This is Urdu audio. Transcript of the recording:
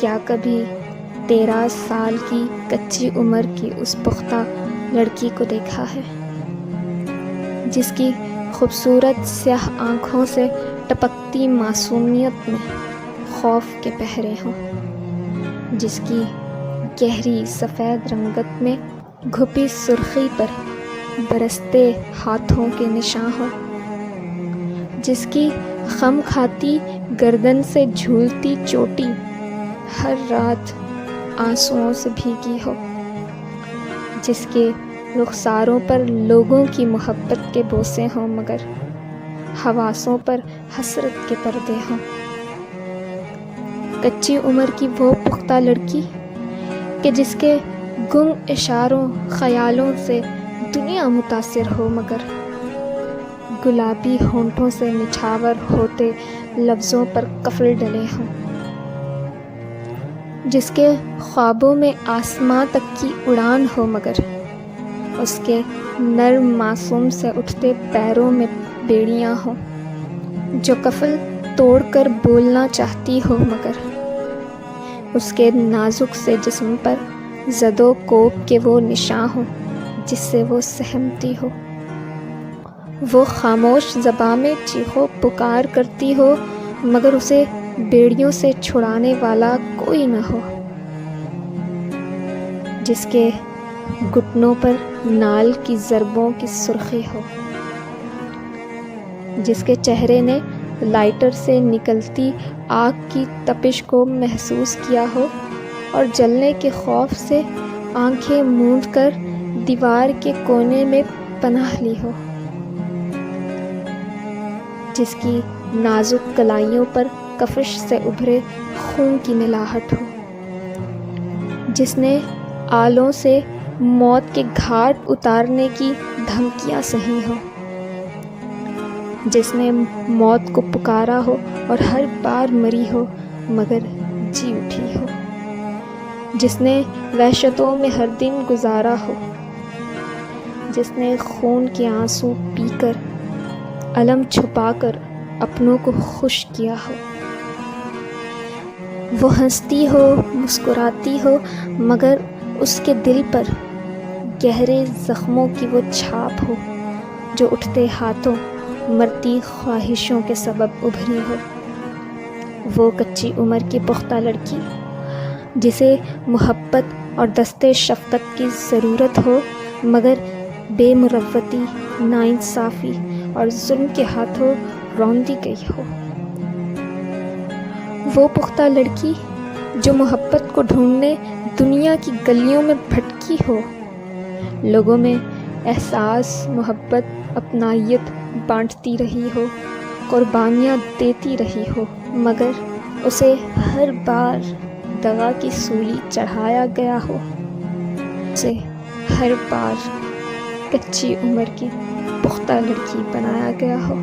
کیا کبھی 13 سال کی کچی عمر کی اس پختہ لڑکی کو دیکھا ہے، جس کی خوبصورت سیاہ آنکھوں سے ٹپکتی معصومیت میں خوف کے پہرے ہوں، جس کی گہری سفید رنگت میں گھپی سرخی پر برستے ہاتھوں کے نشاں ہوں، جس کی خم کھاتی گردن سے جھولتی چوٹی ہر رات آنسوؤں سے بھیگی ہو، جس کے رخساروں پر لوگوں کی محبت کے بوسے ہوں مگر حواسوں پر حسرت کے پردے ہوں۔ کچی عمر کی وہ پختہ لڑکی کہ جس کے گنگ اشاروں خیالوں سے دنیا متاثر ہو مگر گلابی ہونٹوں سے نچھاور ہوتے لفظوں پر قفل ڈلے ہوں، جس کے خوابوں میں آسماں تک کی اڑان ہو مگر اس کے نرم معصوم سے اٹھتے پیروں میں بیڑیاں ہوں، جو قفل توڑ کر بولنا چاہتی ہو مگر اس کے نازک سے جسم پر زد و کوب کے وہ نشاں ہوں جس سے وہ سہمتی ہو، وہ خاموش زباں میں چیخو پکار کرتی ہو مگر اسے بیڑیوں سے چھڑانے والا کوئی نہ ہو، جس کے گھٹنوں پر نال کی ضربوں کی سرخی ہو، جس کے چہرے نے لائٹر سے نکلتی آگ کی تپش کو محسوس کیا ہو اور جلنے کے خوف سے آنکھیں موند کر دیوار کے کونے میں پناہ لی ہو، جس کی نازک کلائیوں پر کفش سے ابھرے خون کی ملاحٹ ہو، جس نے آلوں سے موت کے گھاٹ اتارنے کی دھمکیاں سہی ہوں، جس نے موت کو پکارا ہو اور ہر بار مری ہو مگر جی اٹھی ہو، جس نے وحشتوں میں ہر دن گزارا ہو، جس نے خون کے آنسو پی کر الم چھپا کر اپنوں کو خوش کیا ہو، وہ ہنستی ہو مسکراتی ہو مگر اس کے دل پر گہرے زخموں کی وہ چھاپ ہو جو اٹھتے ہاتھوں مرتی خواہشوں کے سبب ابھری ہو، وہ کچی عمر کی پختہ لڑکی جسے محبت اور دستے شفقت کی ضرورت ہو مگر بے مروتی، ناانصافی اور ظلم کے ہاتھوں روندی گئی ہو، وہ پختہ لڑکی جو محبت کو ڈھونڈنے دنیا کی گلیوں میں بھٹکی ہو، لوگوں میں احساس محبت اپنائیت بانٹتی رہی ہو، قربانیاں دیتی رہی ہو مگر اسے ہر بار دغا کی سولی چڑھایا گیا ہو، اسے ہر بار کچی عمر کی پختہ لڑکی بنایا گیا ہو۔